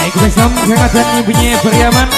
Bersam kehangatan ibunya Beriaman.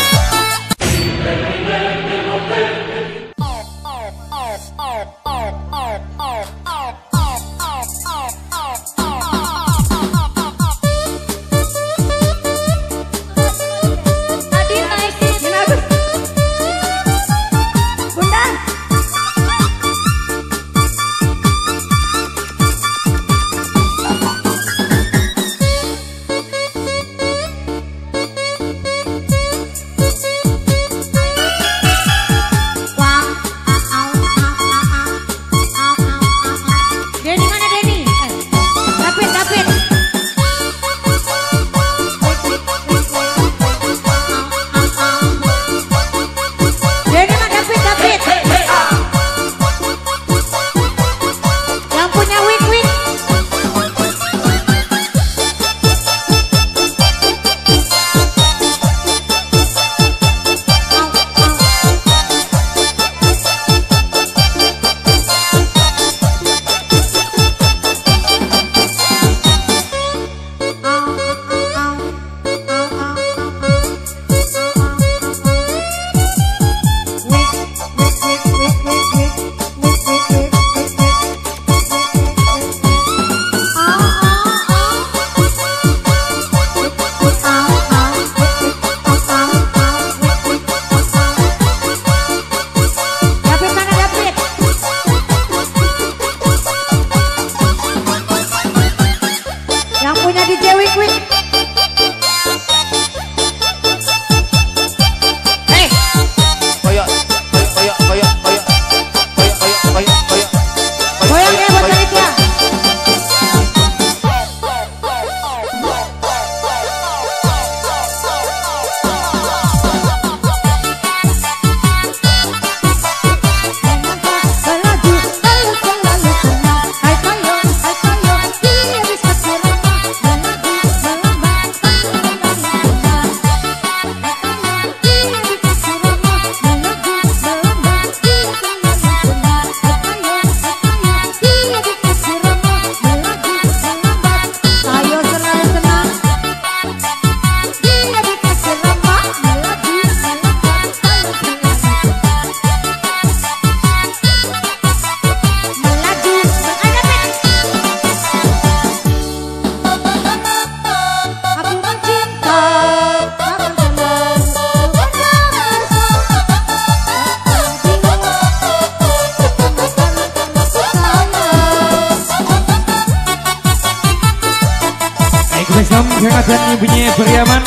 Bersam kehangatan ibunya Beriaman.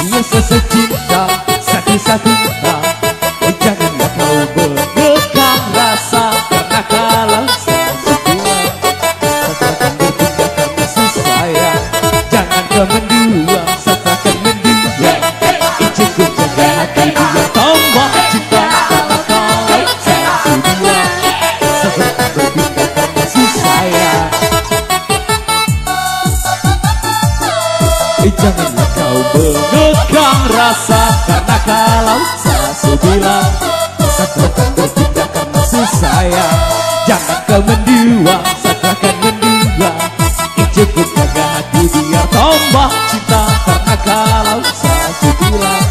Iya secinta, satu-satunya, janganlah kau berdekam rasa, karena kalau sesuatu seakan berpindah karena sayang. Jangan kau mendua, seakan mendua, cukup jaga hati dia, tambah cinta. Janganlah kau mengekang rasa, karena kalau saya bilang seakan berpindah karena sayang. Jangan kau mendua, seakan mendua, cukup jaga hati biar tambah cinta. Karena kalau saya bilang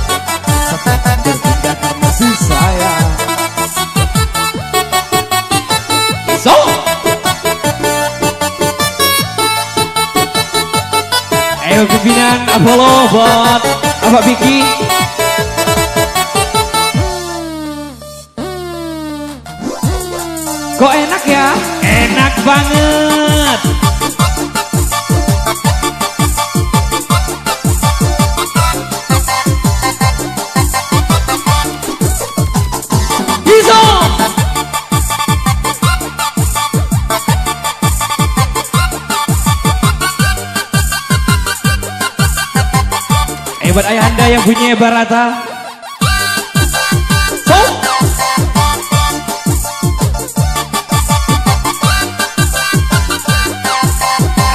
seakan berpindah karena sayang. So ayo pimpinan Apollo buat Bapak Biki. Kok enak ya? Enak banget. Bisa. Buat ayahanda yang punya Barata. So.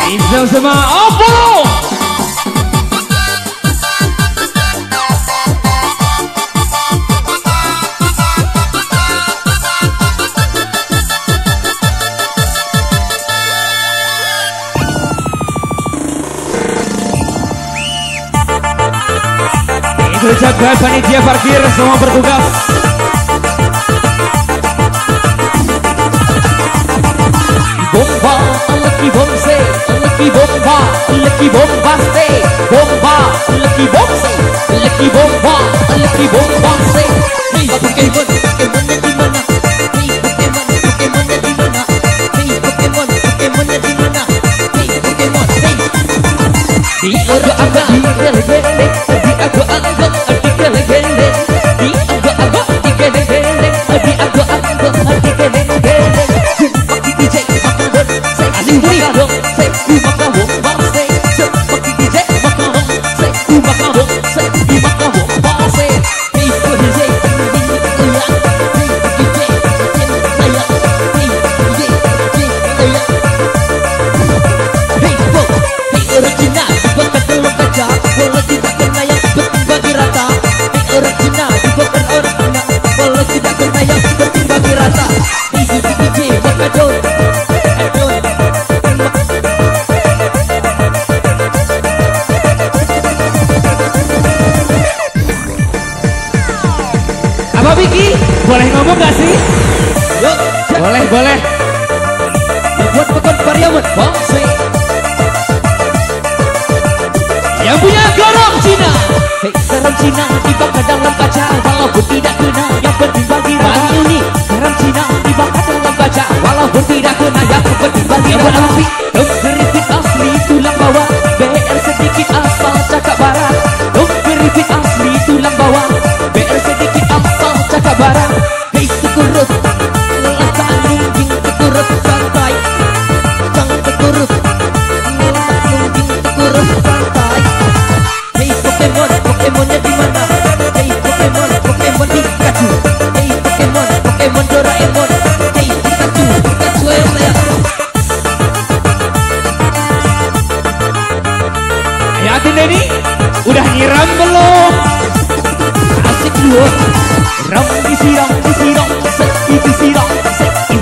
Izam sama Apollo. jaga panitia parkir semua bertugas. Bomba, lucky bomse, lucky bomba, lucky bombaste, bomba, lucky bomse, lucky bomba, lucky bombaste. Hey Pokemon, Pokemonnya di mana? Hey Pokemon, Pokemonnya di mana? Hey Pokemon, Pokemonnya di mana? Hey Pokemon, hey. Di agak-agak di gele-gele, di agak-agak di gele-gele, di agak-agak di gele-gele, di agak-agak di gele-gele. Seperti DJ Makadon, saya Makadon, saya Makadon, Bangse. Seperti DJ Makadon, saya Makadon, saya Makadon, Bangse. Hey DJ, walau tidak kena yang berbagi rata. Orang Cina bukan orang Cina, walau tidak kena yang berbagi rata. DJ Makadon, apa Vicky? Boleh ngomong gak sih? Yuk, boleh, boleh. Buat pekan Pariaman, Bangse. Yang punya garam Cina. Hey, garam Cina dibakar dalam kaca, walaupun tidak kena yang penting bagi rata. Ini garam Cina dibakar dalam kaca, walaupun tidak kena yang penting bagi rata. Dong keripik asli tulang bawah, BR sedikit asal cakap barat. Dong keripik asli tulang bawah, BR sedikit asal cakap barat. Hey tekurus, letak nungging tekurus santai, jangan tekurus, letak nungging tekurus santai. Hey Pokemon, Pokemonnya di mana? Hey Pokemon, Pokemon Pikachu. Hey Pokemon, Pokemon Doraemon. Hey Pikachu, Pikachu ya. Yakin Denny? Udah nyiram belum? Asik dulu. Ram disiram, disiram, disiram,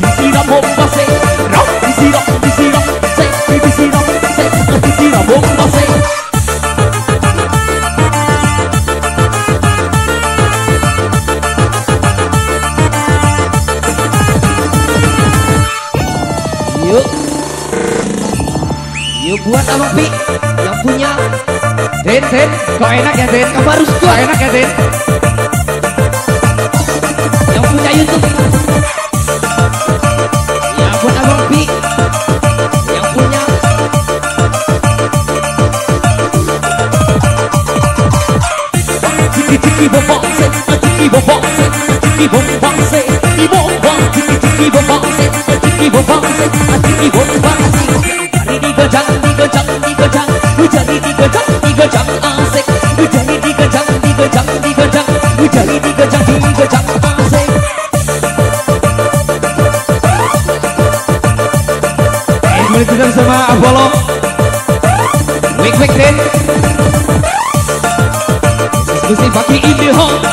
disiram bomba se. Ram disiram, disiram, disiram, disiram bomba se. Yuk buat Abang Pi yang punya Den, kok enak ya Den? Kamu harus kuat. Enak ya Den? Yang punya YouTube, yang buat Abang Pi yang punya ciki-ciki bobok se, ciki bobok se, ciki bobok se, ibobang ciki-ciki bobok se, ciki bobok se, ciki bobok se. Digojang, digojang, digojang, jadi digojang, digojang asik. Jadi digojang, digojang, digojang, jadi digojang, digojang asik. Mulai kita sama Apollo, wik Den. Musik pakai indie home.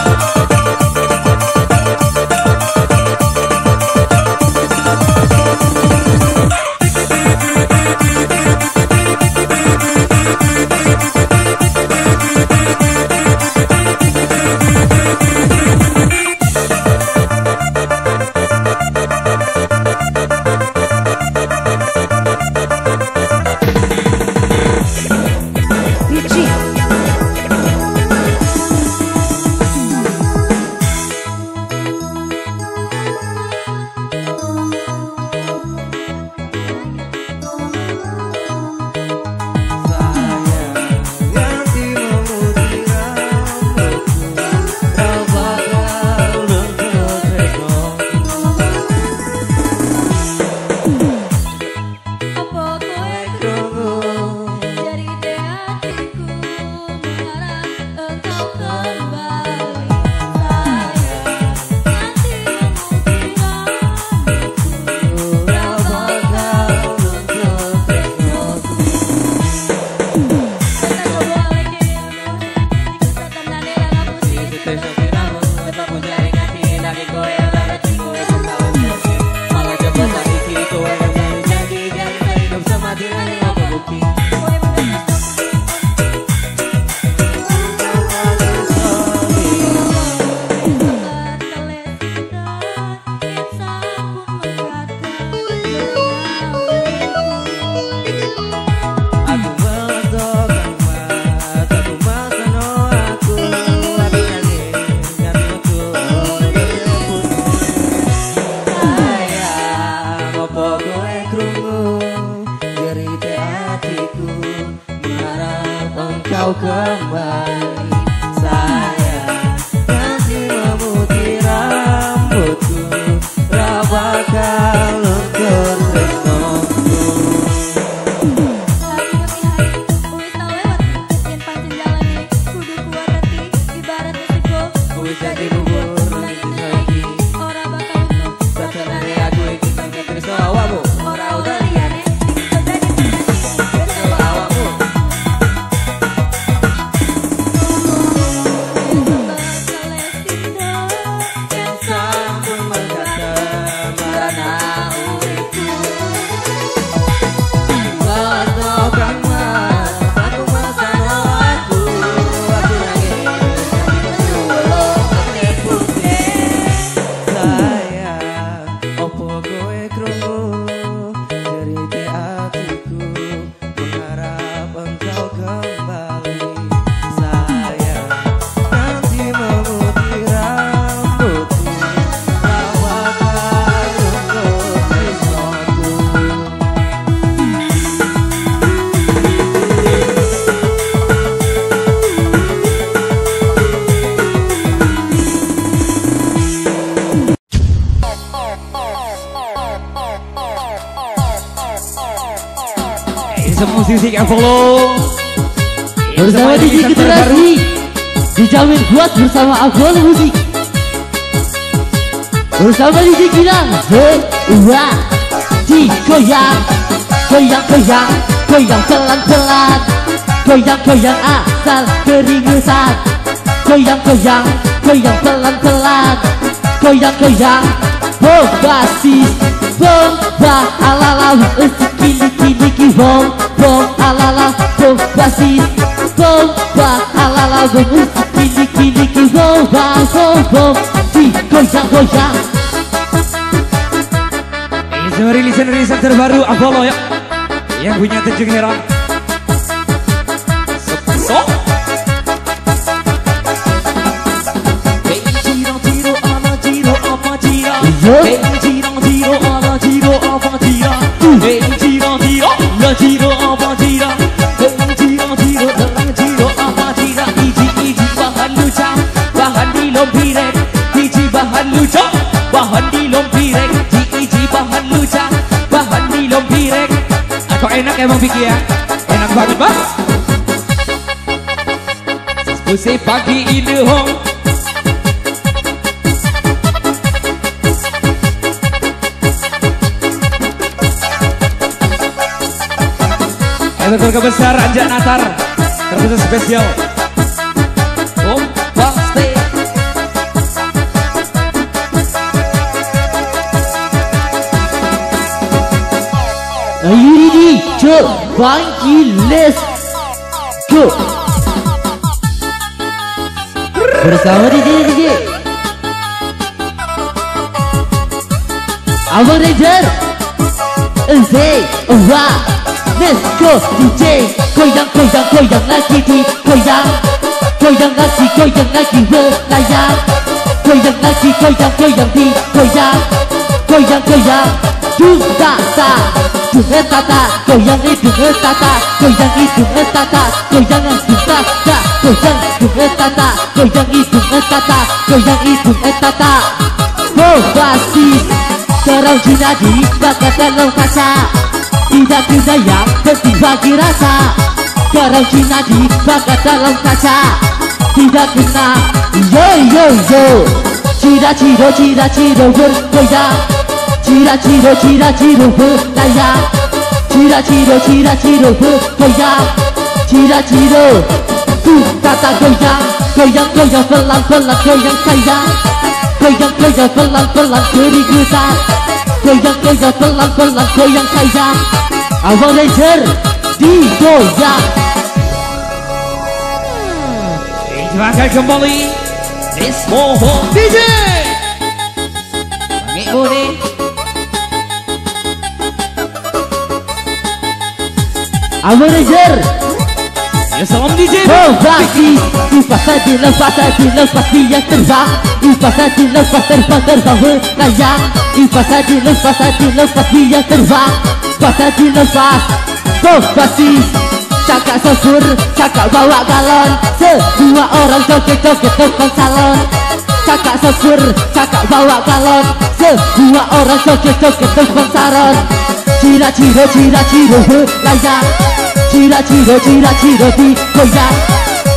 engkau kembali sayang. Nanti memutih rambutku, rabakan luntur tresnoku. Lagi putih hati, wis tau lewat. Yen pancen jalane kudu kuat hati, ibarat resiko. Wis dadi bubur nangis lagi, Ora bakal untung, satenane aku iki pancen tresno awakmu. ora udah liyane. Iso dadi Tresno awakmu. Yang sampun berkata marana uripku. Wato kang mas, aku masano aku nangis sayang, opo kowe krungu cerita hatiku, mengharap engkau kembali sayang. Nanti memutih rambutku, rawakan luntur tresnoku. Semua musik yang follow Bersama DJ Generasi dijamin kuat bersama Agol Musik. Bersama DJ Gilang Zewa digoyang, goyang-goyang, goyang pelan-pelan, goyang-goyang asal keringetan, goyang-goyang, goyang pelan-pelan, goyang-goyang bombastis, bomba alala kini bom, bom alala bombastis, bomba alala kini bomba, bom digoyang-goyang. Ini semua rilisan terbaru Apollo ya, yang punya Tejung Heron. So bahan di lompirek, diiji bahan luca, bahan di lompirek. Kok enak emang Vicky ya? Enak banget bang. Pusing pagi ini hong. Betul besar Anjak Natar terkhusus spesial Om Bangste. Are you ready? Coba let's go. Bersama DJ Abang Ranger Say wah, let's go DJ. Goyang-goyang, goyang lagi di goyang, goyang lagi belayang, goyang lagi, goyang-goyang di goyang, goyang-goyang tata, hidung tata, goyang hidung tata, goyang hidung tata, goyang hidung tata, goyang hidung tata, goyang hidung tata, goyang hidung tata. Bombastis terang jinadi bakat dalam kaca, tidak yang penting bagi rasa. Terang jinadi bakat dalam kaca, tidak kena yo yo yo. Cira-ciro bergoyang, cira-ciro belayang, cira-ciro bergoyang, cira-ciro tata goyang, goyang-goyang pelan-pelan goyang sayang, goyang-goyang pelan-pelan keringetan, goyang-goyang pelan-pelan goyang sayang. Abang Ranger digoyang. Silakan kembali Moho DJ Bang Ibu nih. Abang Ranger Ya salam DJ Bombastis, lepas tadi lepas dia terbang, lepas tadi lepas terbang belayang, lepas tadi lepas dia terbang, lepas tadi lepas bombastis, Cakak sosur, cakak bawa galon, semua orang joget-joget depan salon. Cakak sosur, cakak bawa galon, semua orang joget-joget depan salon. Cira-ciro, cira-ciro layang, cira-ciro, cira-ciro digoyang.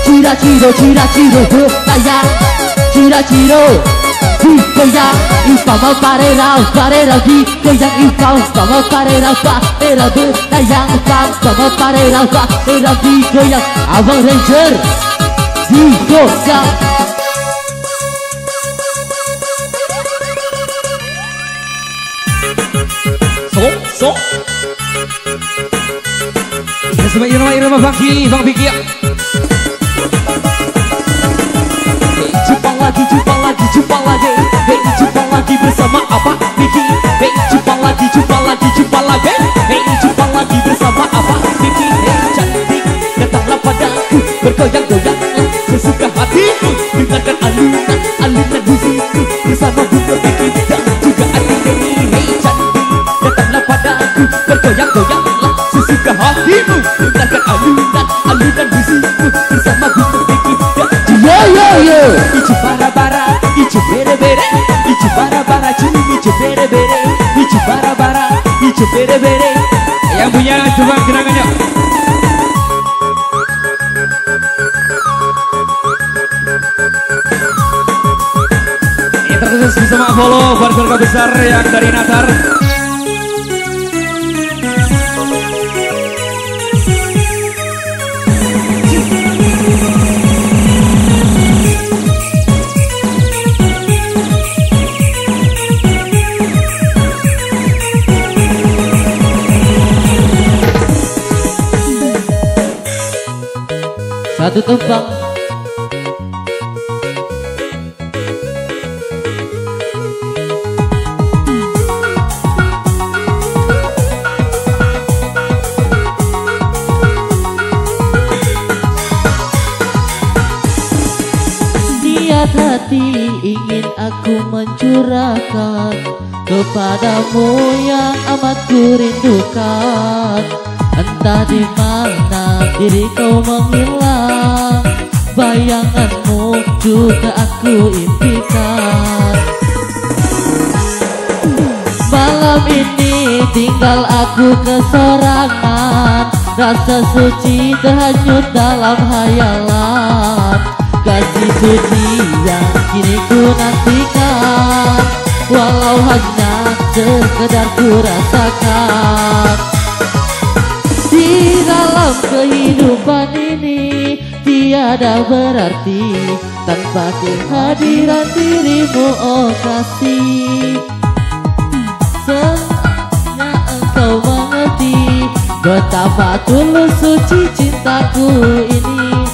Cira-ciro, cira-ciro layang, cira-ciro digoyang. Infama parerau, parerau digoyang. Infama parerau, parerau digoyang. Infama parerau, parerau digoyang. Abang Ranger digoyang. So irama Bang Vicky ya. Jumpa lagi hey, jumpa lagi bersama apa Vicky. Hey, jumpa lagi hey, jumpa lagi bersama apa Vicky. Hey, cantik datanglah padaku, bergoyang-goyang sesuka hatiku, dengarkan alunan musikku bersama Bunda Vicky dan juga Adik Denny. Hey, cantik datanglah padaku, bergoyang-goyang sesuka hatimu, dengarkan alunan musikku bersama Bunda Vicky dan Yo. Ijo bara-bara, ijo bere-bere, ijo bara-bara, cium ijo bere-bere, ijo bara-bara, ijo bere-bere. Yang punya coba gerangannya. Ini terkhusus bersama follow buat keluarga besar yang dari Natar. Satu tembang. Niat hati ingin aku mencurahkan kepadamu yang amat kurindukan. Entah di mana diriku menghilang, bayanganmu juga aku impikan. Malam ini tinggal aku kesorangan, rasa suci terhanyut dalam hayalan. Kasih suci yang kini ku nantikan, walau hanya sekedar ku rasakan. Di dalam kehidupan ini tiada berarti tanpa kehadiran dirimu, oh kasih. Senangnya engkau mengerti betapa tulus suci cintaku ini.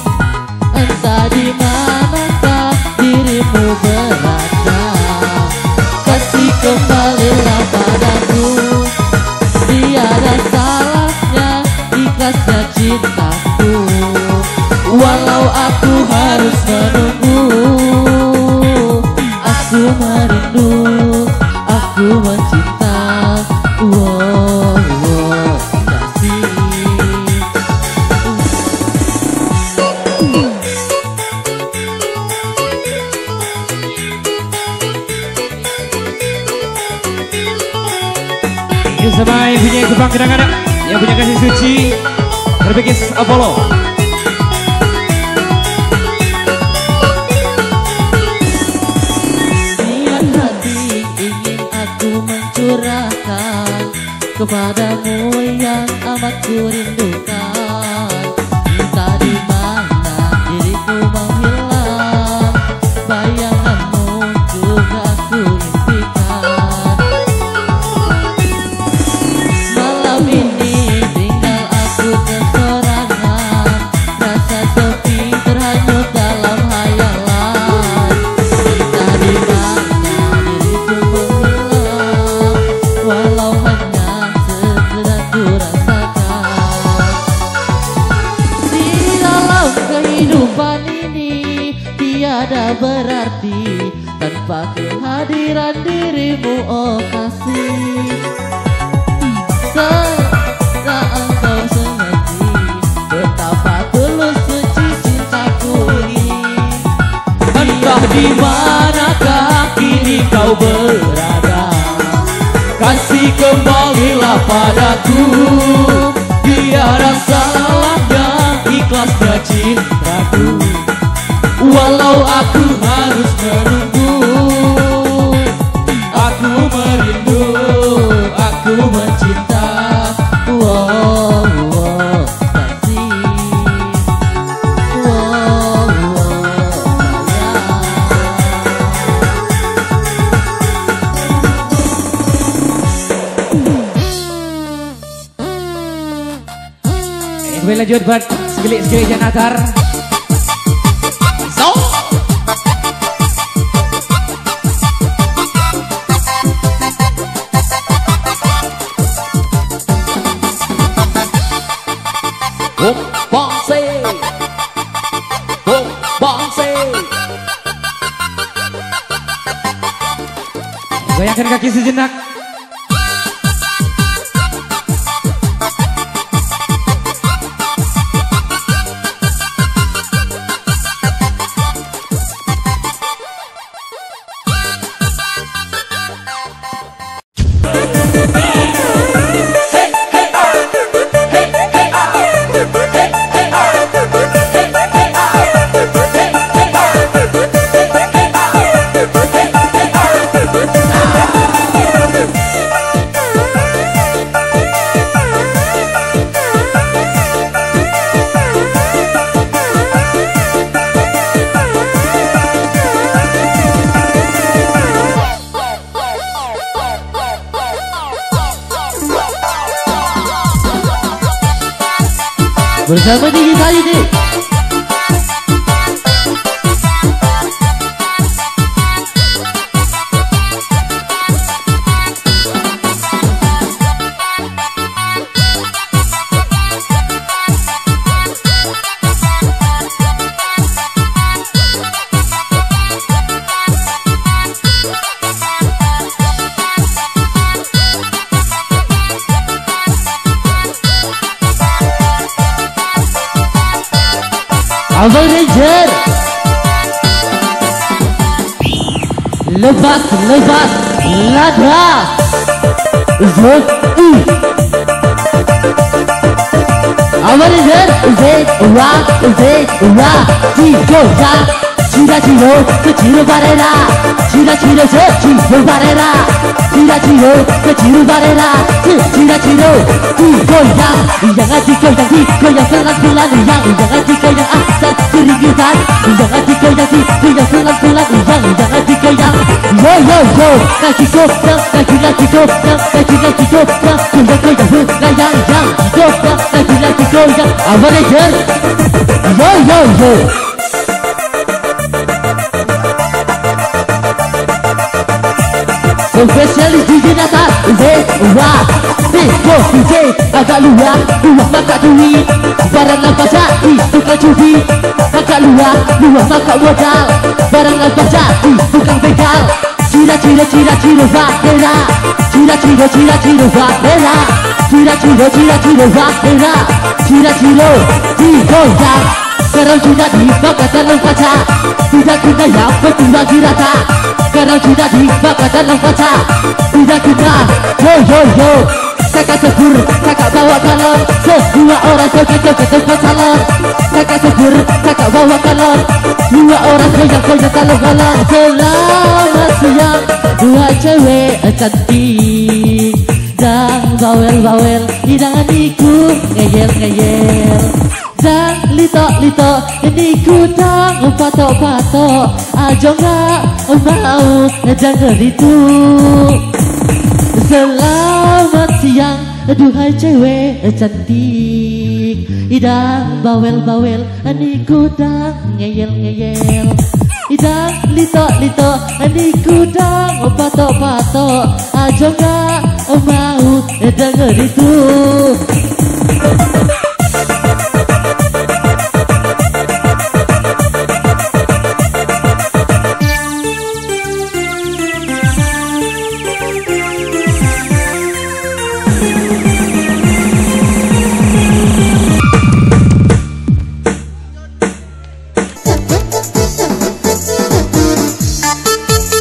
Entah di manakah dirimu berada, kasih kembalilah padaku. Tiada salahnya ikhlasnya cintaku, walau aku harus menunggu. Aku merindu, aku mencinta, kasih. Ini sama yang punya kebangkitan, yang punya kasih suci, berpikir Apollo. Niat hati ingin aku mencurahkan kepadamu yang amat kurindukan. Entah di mana diriku menghilang, bayanganmu juga aku impikan. Malam ini tinggal aku kesorangan, rasa sepi terhanyut dalam hayalan. Entah di mana diriku menghilang, walau hanya sekedar ku rasakan. Di dalam kehidupan ini tiada berarti tanpa kehadiran dirimu, oh kasih. Setelah engkau sengaja lagi kembalilah padaku. Tiada salahnya ikhlasnya cintaku, walau aku harus menunggu. Aku merindu, aku mencinta. Wow, wow, kasih. Wow, wow, sayang. Gue lanjut buat segelik-segelik janatar. So bangse, bangse. Goyangkan kaki sejenak. Bersama Digi kali ini. Abang Ranger, lepas lada Zod Abang Ranger, Ciro kecil barera, ciro barera, kecil barera, ciro digoyang, jangan digoyang sangat bulan, jangan digoyang asal keringitan, jangan digoyang bulan, jangan digoyang, yo, kaki goyang, kaki goyang, Abang Ranger, yo. Spesialis DJ Natal, Disco DJ agak luar maka duit. Barang apa jadi tukang judi, agak luar maka modal. Barang apa jadi tukang begal. Cira bandera, cira bandera, cira digoyang. Sekarang sudah dibakar dalam kaca, tidak kita yang berdua dirata. Sekarang sudah dibakar dalam kaca, tidak kita yo. Kakak sebur, kakak bawa galon, semua orang joget ke tempat salon. Kakak sebur, kakak bawa galon, dua orang goyang galon. Selamat siang, dua cewek cantik dan bawel, hidangan iku ngeyel. Dan lito, ini kudang patok, ajo gak mau denger itu. Selamat siang, duhai cewek cantik dan bawel, ini kudang ngeyel. Dan lito, ini kudang patok, ajo gak mau denger itu.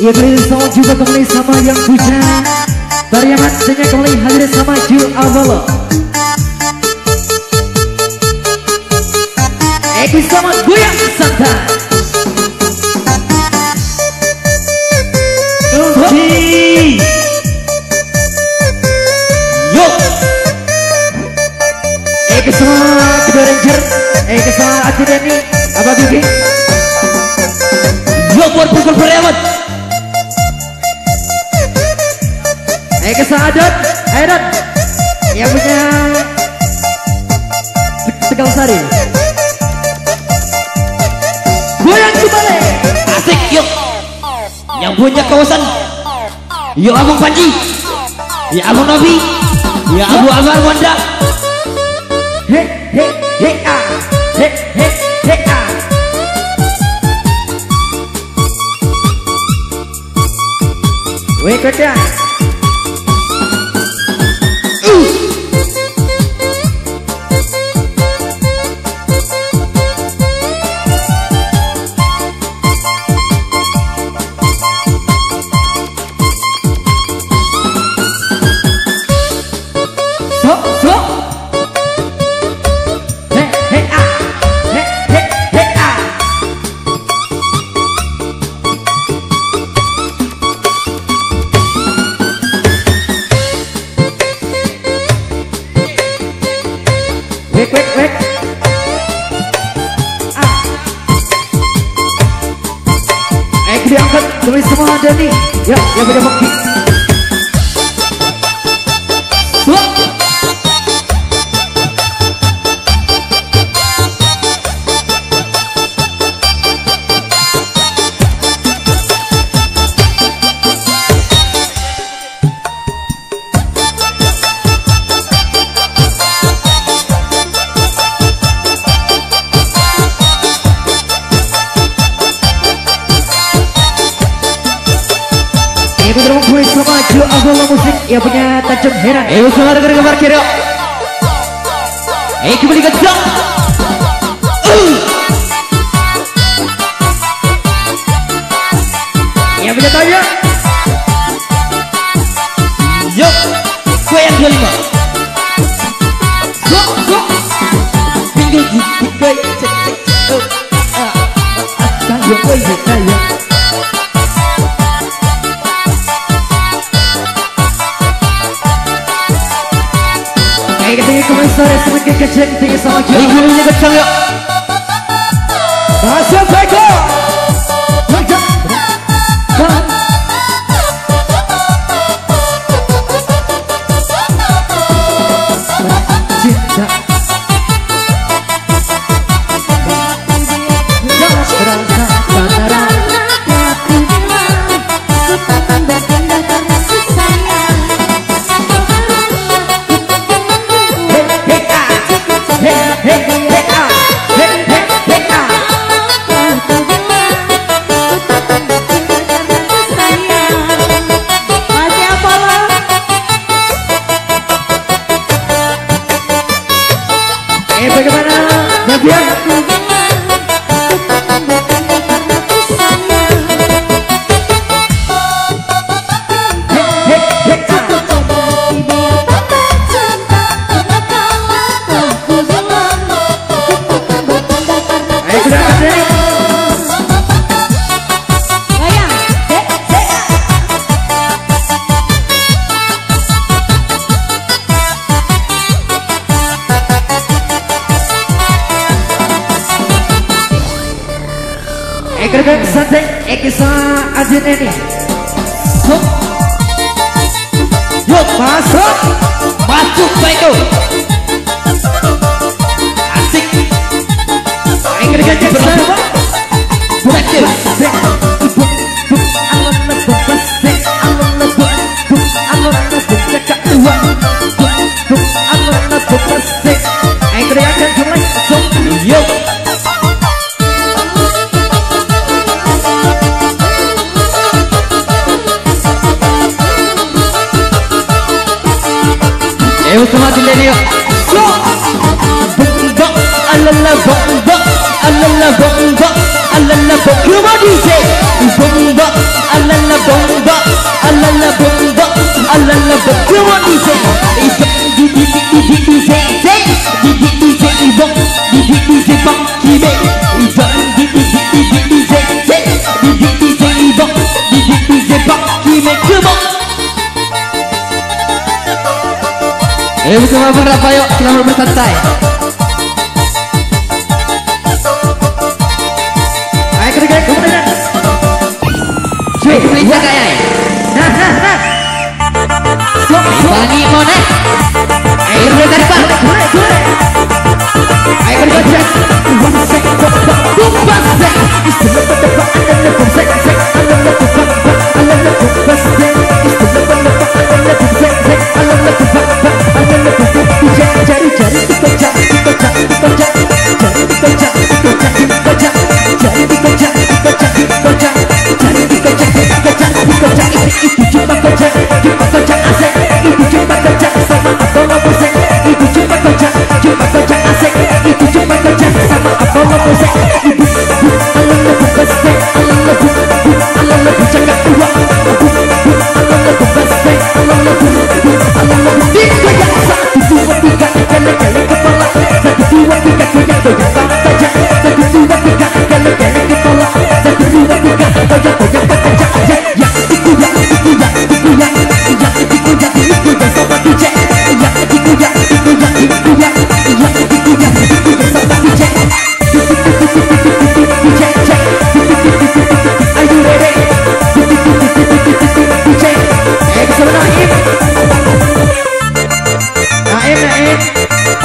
Ya kalian semua juga kembali sama yang punya Bariamat dengan kembali hadir sama Ju Avalo. Eki sama goyang santai. Kunci. Yuk. Eki sama kedua ranger. Eki sama Ati Deni. Abah Bibi. Yuk buat pukul bariamat. Eki sama Adot. Adot. Yang punya Tegal Sari. Goyang kembali. Asik yuk. Yang punya kawasan. Yuk Abang Panji. Ya Abang Novi. Ya Abu Amar Wanda. He he he ah. He he he ah. Wake up ya. Wek. Diangkat tulis semua ada nih. Ya, yang beda monkey. Gue sama Ju Avalo musik yang punya Tanjung Heran. Sama dengar gambar kiri. Kembali kencang. Yang punya tanya. Yuk, gue yang kelima. Go. Pinggir gigi gue cek. Tanya. Tinggi kembali sore semakin kecil. Tinggi sama Ju. Tingginya kecil yuk. Masuk Beko. Cinta. Bagaimana Nabian? Kerja santai, Ekisa Adin ini. Yuk masuk Beko. Asik. Kerja santai. Yuk. Sama Dileni yuk. Alala bomba. Come on DJ. Bomba. Alala bomba. ala lebe. Come on DJ, DJ, Ibong, DJ Funky Man, DJ Ibong, DJ Funky Man. Come on. Bersama Bang Rafa, yuk selamat bersantai. Ayo kerja, kemudian. Cuy, bisa kaya. Nah. Bani Mone. Ayo kerja Pak. Ayo kerja.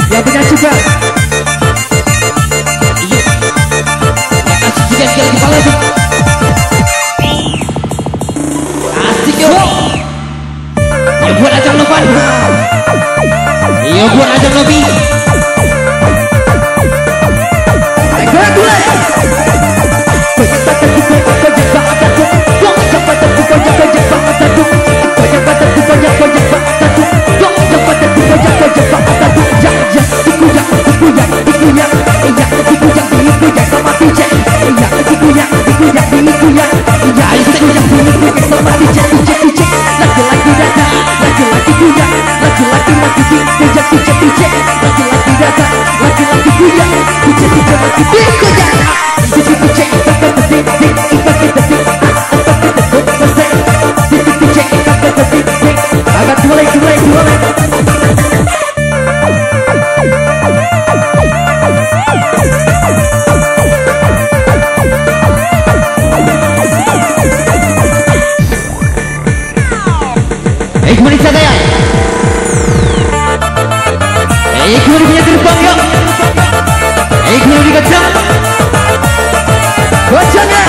Yang punya juga. Iya. Asik juga kira kepala tuh. Asik yo. Yo buat ajang lopan. Yo buat ajang lobi. Ayo mulai. Kembali saya. Kembali punya gerbang yuk. Kembali kacang. Kacangnya.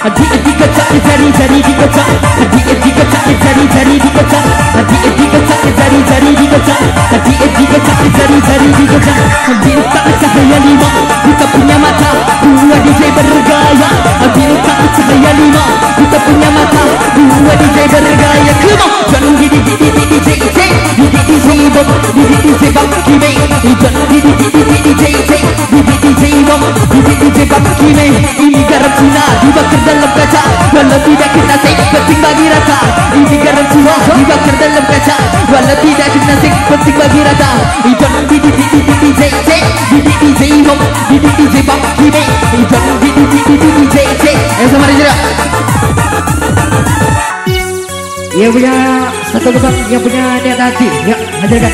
Adik kacang jari dikacang. Adik kacang jari dikacang. Adik kacang jari dikacang. Adik kacang jari dikacang. Bintang cahaya lima, kita punya mata. Dua DJ bergaya. Bintang cahaya lima, kita punya mata. Dua DJ bergaya. Come on, jangan DJ Ibong, DJ Funky Man, DJ Ibong, DJ Funky Man. Ini garam Cina dibakar dalam kaca, walau tidak kena sek, penting bagi rata. Ini garam Cina dibakar dalam kaca, walau tidak kena sek, penting bagi rata. Jangan DJ Ibong, DJ Funky Man, jangan DJ. Ayo sama Rejera. Yang punya satu lubang, yang punya niat hati, ya hadirkan.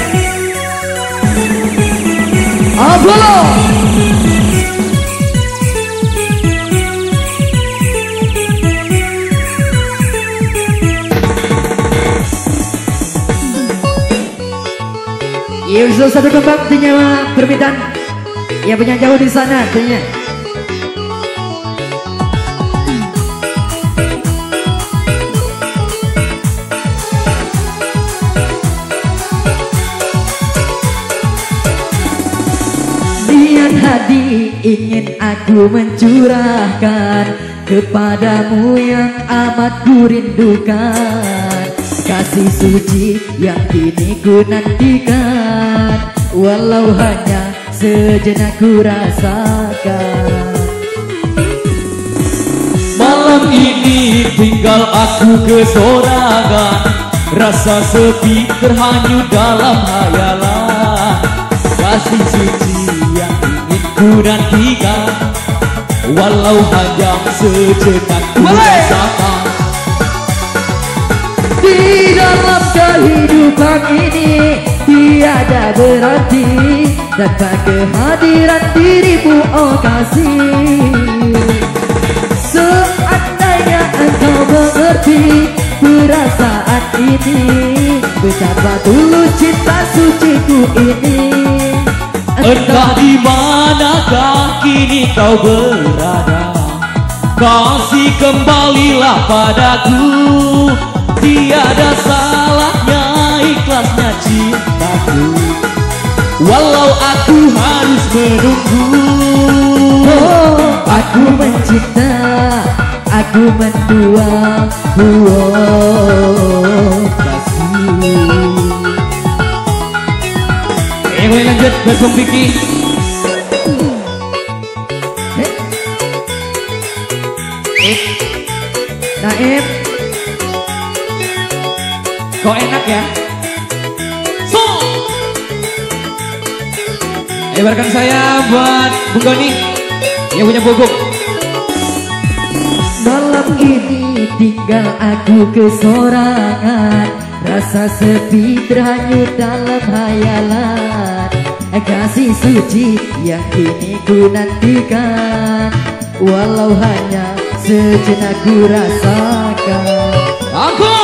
Apollo. Yang satu lubang punya permintaan, yang punya jauh di sana, punya. Tadi ingin aku mencurahkan kepadamu yang amat ku rindukan, kasih suci yang kini ku nantikan, walau hanya sejenak ku rasakan. Malam ini tinggal aku kesorangan, rasa sepi terhanyut dalam hayalan. Kasih suci yang ingin ku nantikan, walau hanya sejenak ku rasakan. Di dalam kehidupan ini tiada berarti tanpa kehadiran dirimu, oh kasih. Seandainya engkau mengerti perasaan ini, betapa tulus cinta suciku ini. Entah di manakah kini kau berada, kasih kembalilah padaku. Tiada salahnya ikhlasnya cintaku, walau aku harus menunggu. Oh, aku mencinta, aku mendua, kasih. Boleh lanjut buat Bung Vicky. Naib, kok enak ya? So, lebarkan saya buat Bung Doni yang punya bubuk. malam ini tinggal aku kesorangan, rasa sepi terhanyut dalam hayalan. Kasih suci yang kini ku nantikan, walau hanya sejenak ku rasakan. Aku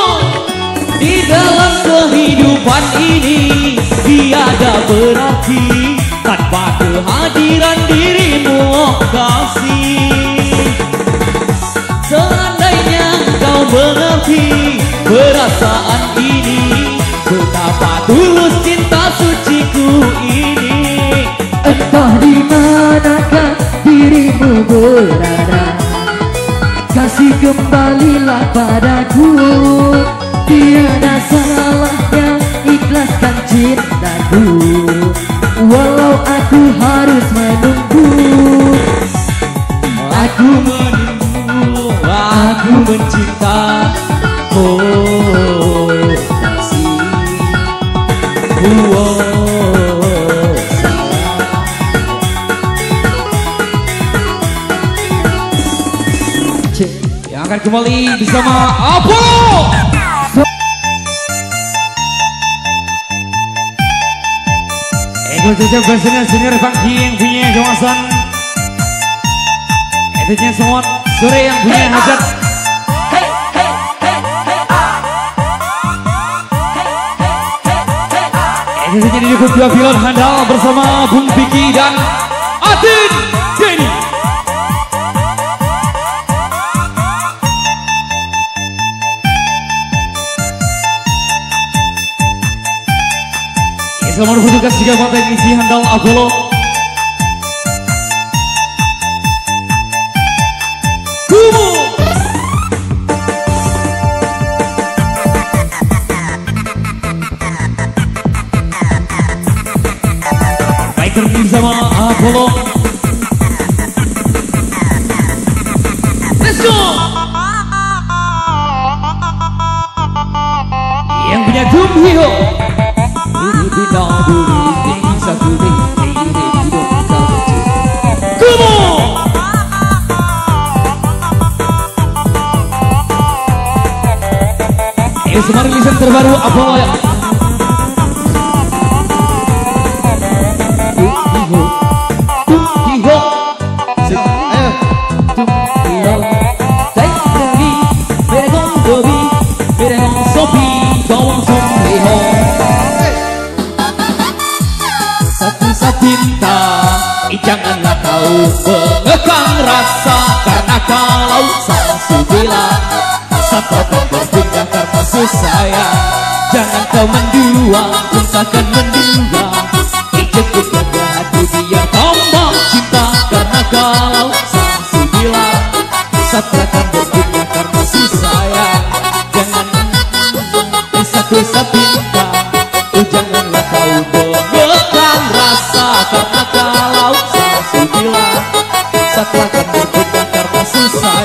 di dalam kehidupan ini tiada berarti tanpa kehadiran dirimu, oh kasih. Seandainya kau mengerti perasaan ini, betapa tulus cinta suciku ini. Entah di manakah dirimu berada, kasih kembalilah padaku. Tiada salahnya ikhlaskan cintaku, walau aku harus menunggu. Aku menunggu, aku mencinta, oh kasih, oh sayang. Yang akan kembali bersama Apollo. Ego saja bersama senior Funky yang punya kawasan. Editnya semua sore yang punya hajat. Edit saja didukung dua pilot handal bersama Bung Vicky dan Atin Denny. Selamat bertugas juga buat teknisi handal Apollo. Kumu. Baik terus sama Apollo. Let's go. Yang punya Doom Hero. Ayo semua rilisan terbaru Apollo ya. Cinta, janganlah kau mengekang rasa, karena kalau sang bilang satu akan berpindah karena susah. Jangan kau mendua, pun takkan mendua. Ijekut jaga hati biar tambah cinta, karena kalau sang bilang satu akan berpindah karena susah. Jangan satu pinta, janganlah kau mengekang rasa, karena kalau sang bilang satu akan berpindah karena susah.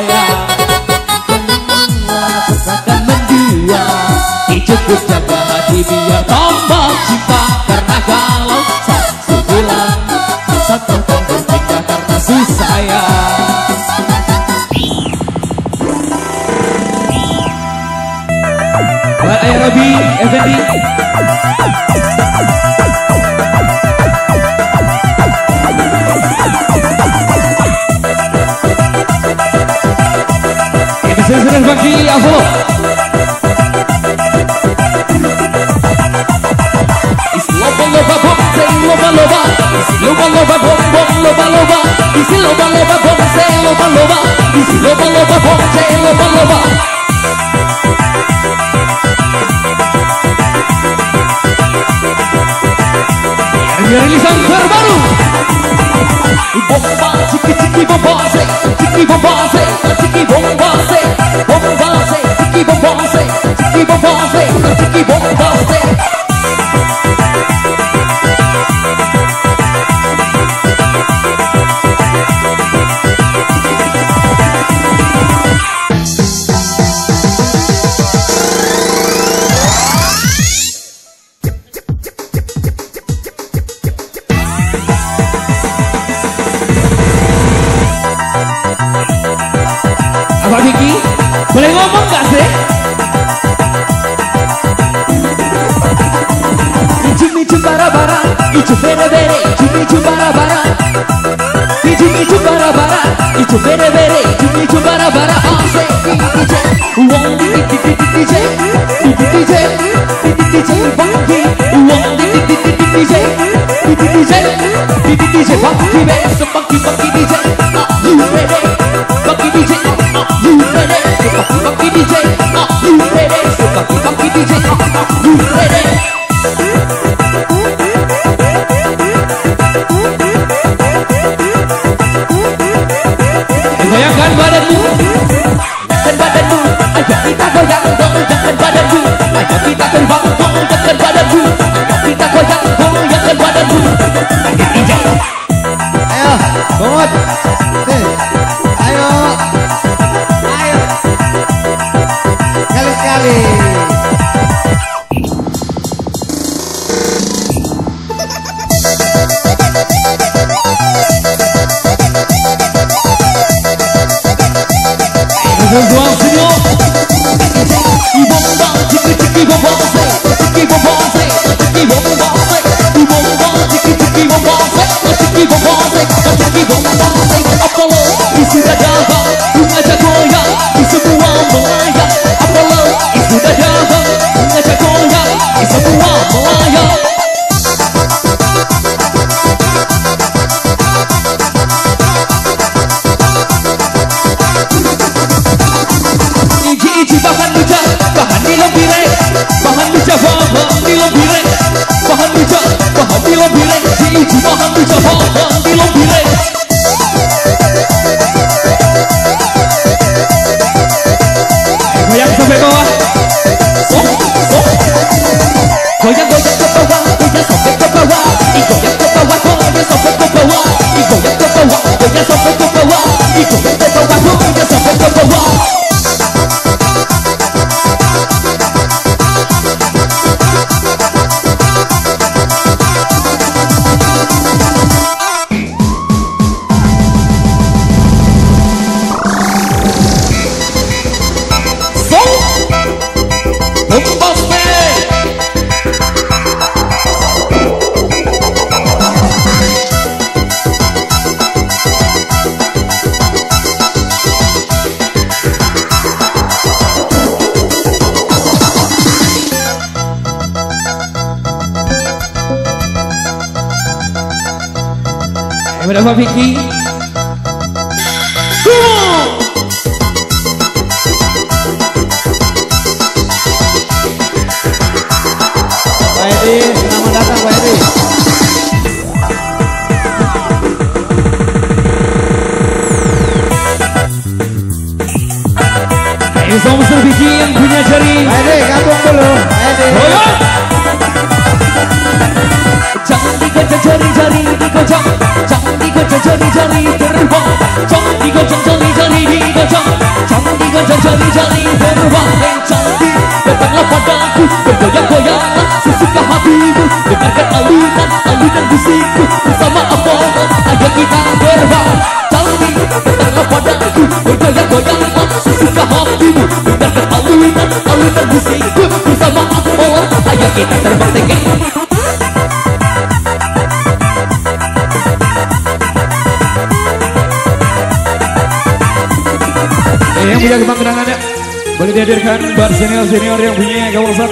Isi loba-loba bonsai, loba-loba. Isi loba-loba bonsai, loba-loba. Rilisan terbaru bomba ciki-ciki bombase, ciki bombase, ciki bombase, bombase, ciki bombase, ciki bombase, ciki bombase. Boleh ngomong gak sih? Iju-iju bara-bara, iju bere-bere, iju-iju bara-bara. Iju-iju bara-bara, iju bere-bere, iju-iju bara-bara. Asik DJ, uang DJ, DJ, DJ bangki, uang DJ, DJ bangki, besok bangki DJ. You ready? Bangki DJ. You ready? Bangki DJ. You ready? Bangki DJ. You ready? Goyangkan badanmu, dan badanmu. Ayo kita goyang, goyangkan badanmu. Ayo kita terbang, goyangkan badanmu. Ayo kita goyang, goyangkan badanmu. Bangki DJ. Ayo, bangun. Ayo. Ayo. Sekali-sekali. Visual senhor. E bomba, tiki-tiki bombose, tiki bombose, tiki bombose. E bomba, tiki-tiki bombose, tiki bombose, tiki bombose. Apollo, isso da java, bunga jagoya, isso semua melayang. Apollo, isso da java, bunga jagoya, isso semua melayang. Iji bahan luja, bahan dilobire, bahan luja, bahan dilobire, bahan luja, bahan dilobire. Iji bahan luja, bahan dilobire. Goyang sampai bawah. Goyang goyang ke bawah, goyang sampai ke bawah. Goyang ke bawah, goyang sampai ke bawah. Goyang ke bawah, goyang sampai ke bawah. Goyang ke bawah, goyang sampai ke bawah. Berapa Vicky? Pak Edi, selamat datang Pak Edi. Ini sponsor Vicky yang punya jari. Pak Edi, gabung dulu. Pak Edi. Jangan digocok jari-jari digocok, jangan digocok jari-jari terbang, jangan digocok jari-jari digocok, jangan digocok jari-jari terbang. Hei cantik, datanglah padaku, bergoyang-goyanglah sesuka hatimu, dengarkan alunan musikku bersama Apollo. Ayo kita terbang. Cantik, datanglah padaku, bergoyang-goyanglah sesuka hatimu, dengarkan alunan musikku bersama Apollo. Ayo kita terbang tinggi. Yang punya kembang kenangannya boleh dihadirkan buat senior-senior yang punya kawasan.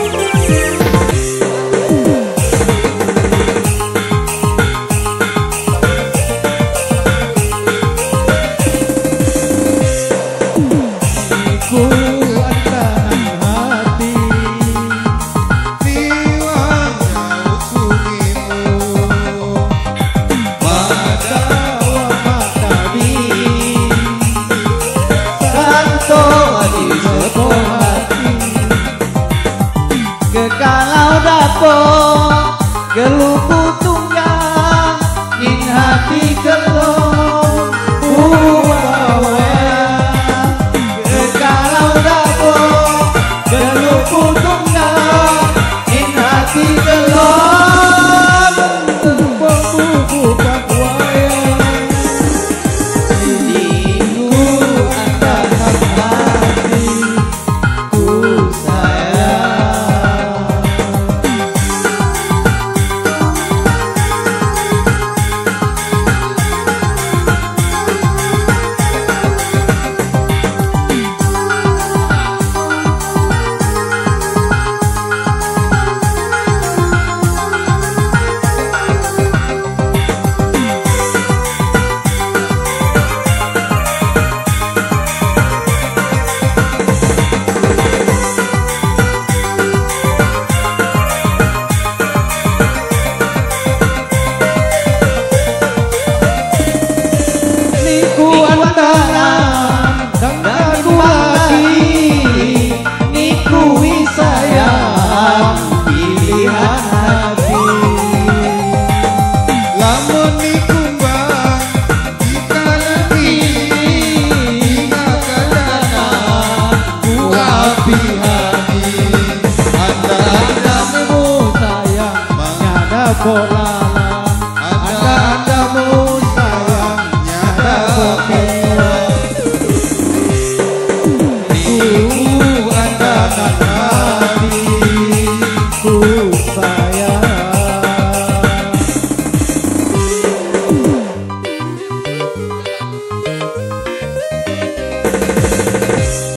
tunggang in hati gelong kalau dapur geluku tunggang in hati gelong bukan wayang diriku antara hatiku sayang. Bola